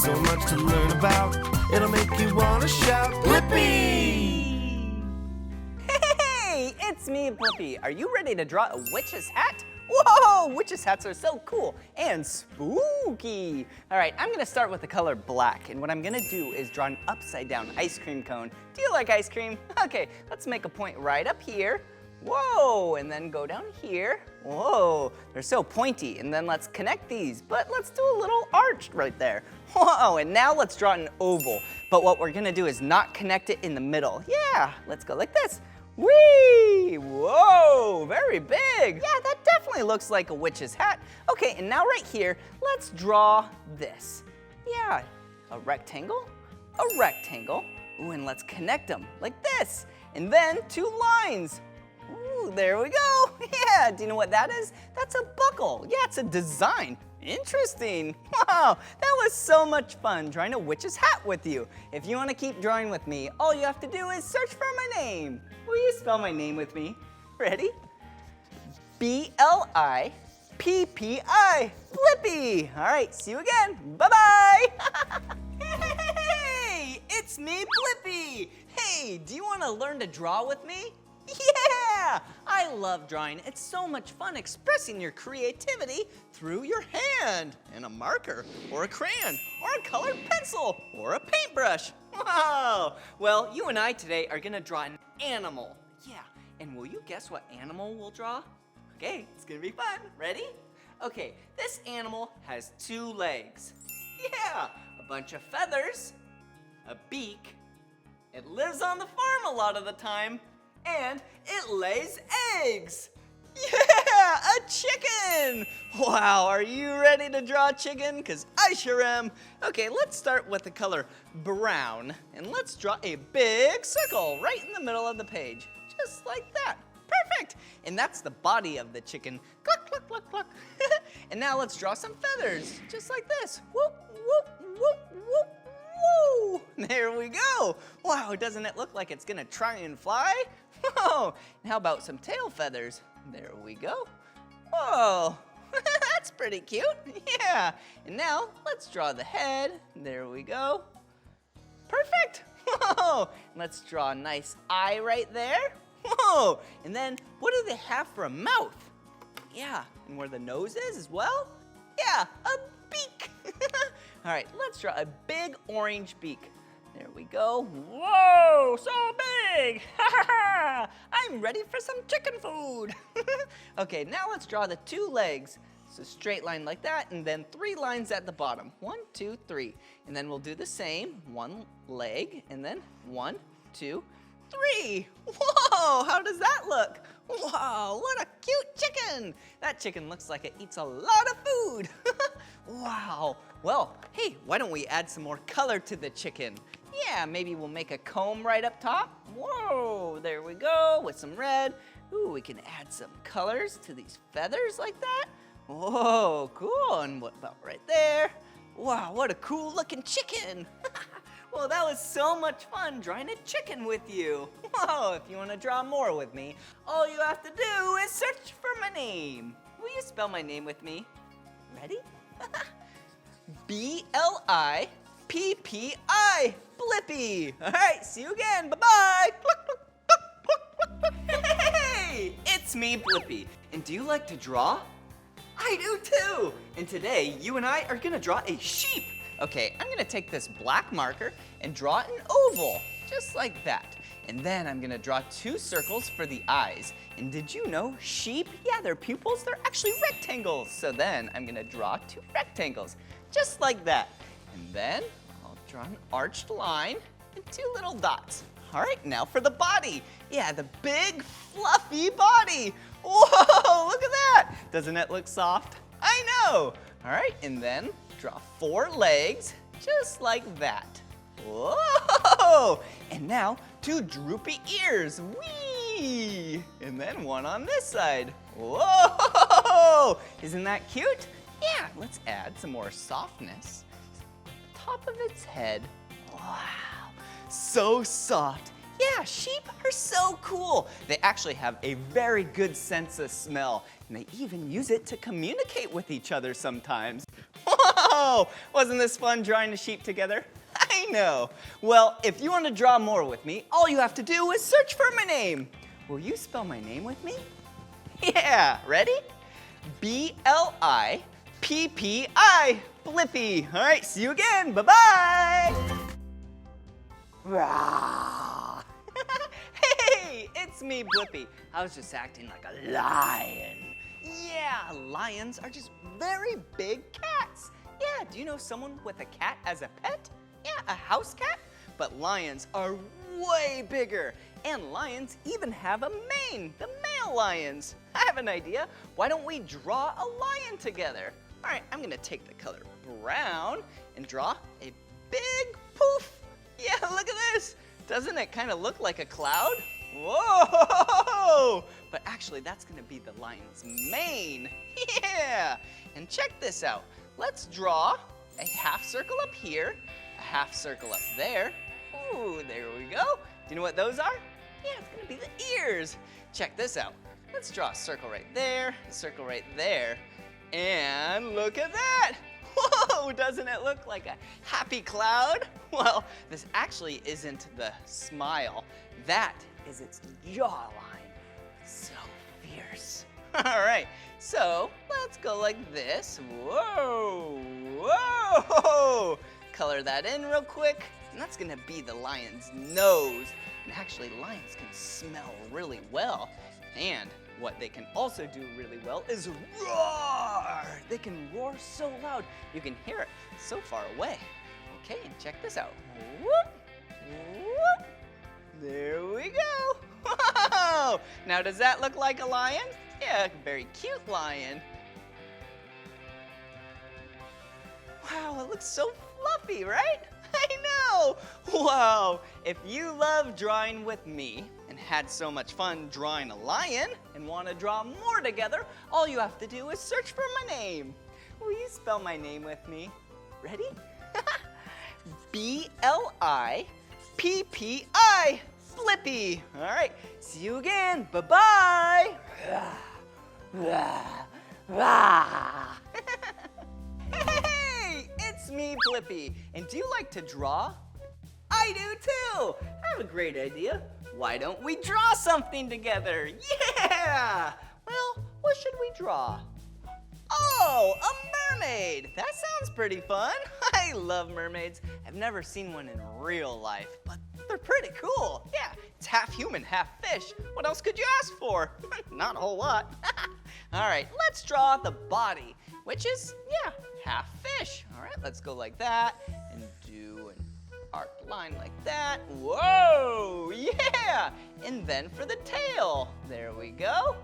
So much to learn about. It'll make you want to shout, Blippi! Hey, it's me, Blippi. Are you ready to draw a witch's hat? Whoa, witch's hats are so cool and spooky. All right, I'm gonna start with the color black, and what I'm gonna do is draw an upside down ice cream cone. Do you like ice cream? Okay, let's make a point right up here. Whoa, and then go down here. Whoa, they're so pointy, and then let's connect these, but let's do a little arch right there. Whoa, and now let's draw an oval, but what we're gonna do is not connect it in the middle. Yeah, let's go like this. Whee! Whoa, very big. Yeah, that definitely looks like a witch's hat. Okay, and now right here, let's draw this. Yeah, a rectangle. Ooh, and let's connect them like this. And then 2 lines. Ooh, there we go. Yeah, do you know what that is? That's a buckle. Yeah, it's a design. Interesting. Wow, that was so much fun drawing a witch's hat with you. If you want to keep drawing with me, all you have to do is search for my name. Will you spell my name with me? Ready? B-L-I-P-P-I. Blippi. All right, see you again. Bye-bye. Hey, it's me, Blippi. Hey, do you want to learn to draw with me? Yeah! I love drawing. It's so much fun expressing your creativity through your hand and a marker or a crayon or a colored pencil or a paintbrush. Wow! Well, you and I today are gonna draw an animal. Yeah, and will you guess what animal we'll draw? Okay, it's gonna be fun. Ready? Okay, this animal has 2 legs. Yeah, a bunch of feathers, a beak. It lives on the farm a lot of the time. And it lays eggs. Yeah, a chicken. Wow, are you ready to draw a chicken? Because I sure am. Okay, let's start with the color brown. And let's draw a big circle right in the middle of the page. Just like that. Perfect. And that's the body of the chicken. Cluck, cluck, cluck, cluck. And now let's draw some feathers. Just like this. Whoop, whoop, whoop, whoop. Woo! There we go. Wow, doesn't it look like it's gonna try and fly? Whoa! And how about some tail feathers? There we go. Whoa! That's pretty cute. Yeah. And now let's draw the head. There we go. Perfect. Whoa! Let's draw a nice eye right there. Whoa! And then what do they have for a mouth? Yeah. And where the nose is as well? Yeah, a beak. All right, let's draw a big orange beak. There we go. Whoa, so big. I'm ready for some chicken food. Okay, now let's draw the 2 legs. So straight line like that, and then 3 lines at the bottom. 1, 2, 3. And then we'll do the same. 1 leg, and then 1, 2, 3. Whoa, how does that look? Wow, what a cute chicken. That chicken looks like it eats a lot of food. Wow. Well, hey, why don't we add some more color to the chicken? Yeah, maybe we'll make a comb right up top. Whoa, there we go, with some red. Ooh, we can add some colors to these feathers like that. Whoa, cool, and what about right there? Wow, what a cool looking chicken. Well, that was so much fun drawing a chicken with you. Whoa, if you want to draw more with me, all you have to do is search for my name. Will you spell my name with me? Ready? B-L-I-P-P-I. Blippi. All right, see you again. Bye-bye. Hey, it's me, Blippi. And do you like to draw? I do too. And today, you and I are gonna draw a sheep. Okay, I'm gonna take this black marker and draw an oval, just like that. And then I'm gonna draw 2 circles for the eyes. And did you know sheep, yeah, their pupils, they're actually rectangles. So then I'm gonna draw 2 rectangles, just like that. And then I'll draw an arched line and 2 little dots. All right, now for the body. Yeah, the big fluffy body. Whoa, look at that. Doesn't it look soft? I know. All right, and then draw 4 legs, just like that. Whoa! And now 2 droopy ears. Whee! And then 1 on this side. Whoa! Isn't that cute? Yeah, let's add some more softness to the top of its head. Wow, so soft. Yeah, sheep are so cool. They actually have a very good sense of smell, and they even use it to communicate with each other sometimes. Whoa! Whoa! Wasn't this fun drawing a sheep together? I know. Well, if you want to draw more with me, all you have to do is search for my name. Will you spell my name with me? Yeah, ready? B-L-I-P-P-I, Blippi. All right, see you again. Bye-bye. Rah. Hey, it's me, Blippi. I was just acting like a lion. Yeah, lions are just very big cats. Yeah, do you know someone with a cat as a pet? Yeah, a house cat. But lions are way bigger. And lions even have a mane, the male lions. I have an idea. Why don't we draw a lion together? All right, I'm gonna take the color brown and draw a big poof. Yeah, look at this. Doesn't it kind of look like a cloud? Whoa! But actually, that's gonna be the lion's mane. Yeah! And check this out. Let's draw a half circle up here, a half circle up there. Ooh, there we go. Do you know what those are? Yeah, it's gonna be the ears. Check this out. Let's draw a circle right there, a circle right there. And look at that! Whoa, doesn't it look like a happy cloud? Well, this actually isn't the smile. That is its jawline. So fierce. All right, so let's go like this. Whoa, whoa! Color that in real quick. And that's gonna be the lion's nose. And actually, lions can smell really well. And what they can also do really well is roar. They can roar so loud, you can hear it so far away. Okay, and check this out. Whoop, whoop. There we go. Whoa! Now, does that look like a lion? Yeah, a very cute lion. Wow, it looks so fluffy, right? I know! Wow! If you love drawing with me and had so much fun drawing a lion and want to draw more together, all you have to do is search for my name. Will you spell my name with me? Ready? B-L-I-P-P-I, Blippi. All right, see you again. Bye-bye. Hey, it's me, Blippi. And do you like to draw? I do too. I have a great idea. Why don't we draw something together? Yeah! Well, what should we draw? Oh, a mermaid. That sounds pretty fun. I love mermaids. I've never seen one in real life, but they're pretty cool. Yeah, it's half human, half fish. What else could you ask for? Not a whole lot. All right, let's draw the body, which is, yeah, half fish. All right, let's go like that and do an arced line like that. Whoa, yeah! And then for the tail, there we go.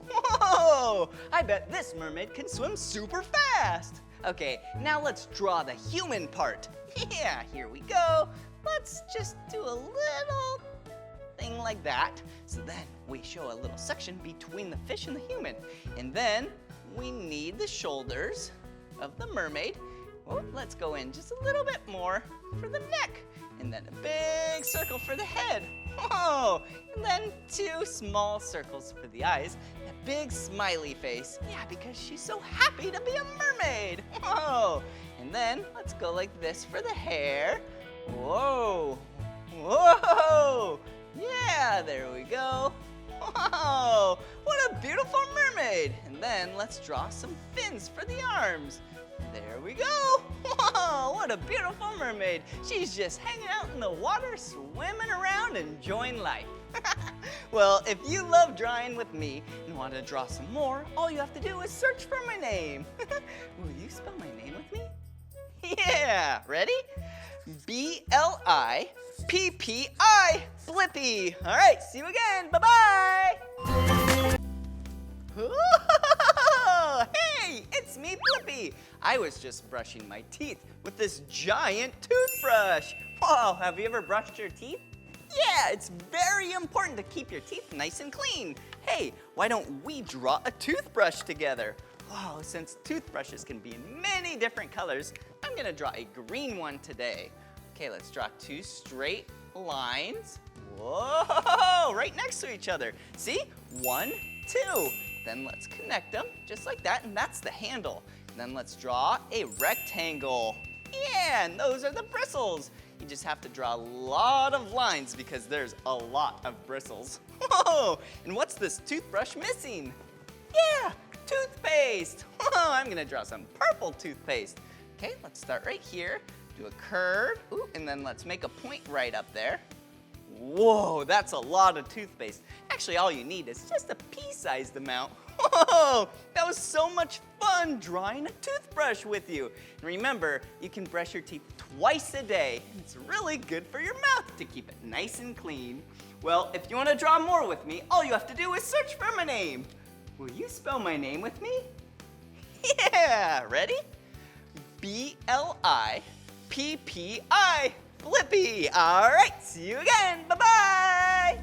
Whoa, I bet this mermaid can swim super fast. Okay, now let's draw the human part. Yeah, here we go. Let's just do a little thing like that. So then we show a little section between the fish and the human. And then we need the shoulders of the mermaid. Oh, let's go in just a little bit more for the neck. And then a big circle for the head. Whoa! And then 2 small circles for the eyes. And a big smiley face. Yeah, because she's so happy to be a mermaid. Whoa! And then let's go like this for the hair. Whoa! Whoa! Yeah, there we go. Whoa! What a beautiful mermaid! And then let's draw some fins for the arms. There we go. Whoa, what a beautiful mermaid. She's just hanging out in the water, swimming around, enjoying life. Well, if you love drawing with me and want to draw some more, all you have to do is search for my name. Will you spell my name with me? Yeah, ready? B-L-I-P-P-I, Blippi. All right, see you again. Bye-bye. Oh, hey, it's me, Blippi. I was just brushing my teeth with this giant toothbrush. Whoa, have you ever brushed your teeth? Yeah, it's very important to keep your teeth nice and clean. Hey, why don't we draw a toothbrush together? Oh, since toothbrushes can be in many different colors, I'm gonna draw a green one today. Okay, let's draw 2 straight lines. Whoa, right next to each other. See? 1, 2. Then let's connect them just like that, and that's the handle. Then let's draw a rectangle. Yeah, and those are the bristles. You just have to draw a lot of lines because there's a lot of bristles. Whoa, and what's this toothbrush missing? Yeah, toothpaste. Whoa, I'm gonna draw some purple toothpaste. Okay, let's start right here. Do a curve, ooh, and then let's make a point right up there. Whoa, that's a lot of toothpaste. Actually, all you need is just a pea-sized amount. Whoa, that was so much fun drawing a toothbrush with you. And remember, you can brush your teeth twice a day. It's really good for your mouth to keep it nice and clean. Well, if you want to draw more with me, all you have to do is search for my name. Will you spell my name with me? Yeah, ready? B-L-I-P-P-I. Blippi. All right, see you again. Bye-bye.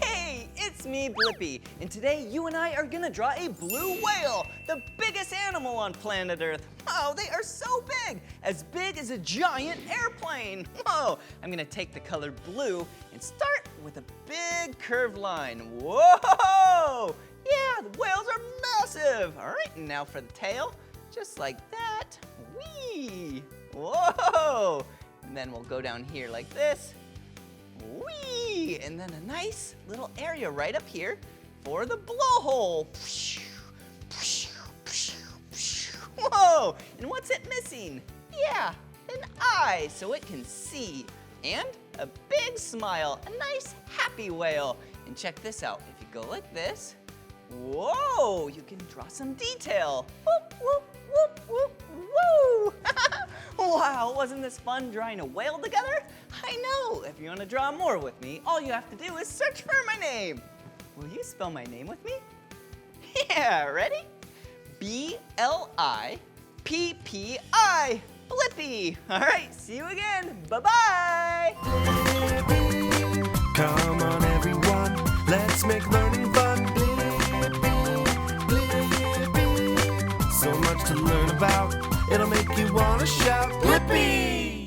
Hey, it's me, Blippi. And today, you and I are gonna draw a blue whale, the biggest animal on planet Earth. Wow, they are so big as a giant airplane. Whoa, I'm gonna take the color blue and start with a big curved line. Whoa, yeah, the whales are massive. All right, and now for the tail, just like that. Whee, whoa. And then we'll go down here like this. Whee! And then a nice little area right up here for the blowhole. Whoa! And what's it missing? Yeah, an eye so it can see. And a big smile, a nice happy whale. And check this out. If you go like this, whoa, you can draw some detail. Whoop, whoop, whoop, whoop, woo! Wow, wasn't this fun drawing a whale together? I know. If you want to draw more with me, all you have to do is search for my name. Will you spell my name with me? Yeah, ready? B-L-I-P-P-I. Blippi. All right, see you again. Bye-bye. Come on, everyone, let's make learning fun. So much to learn about, it'll make you want to shout, Blippi!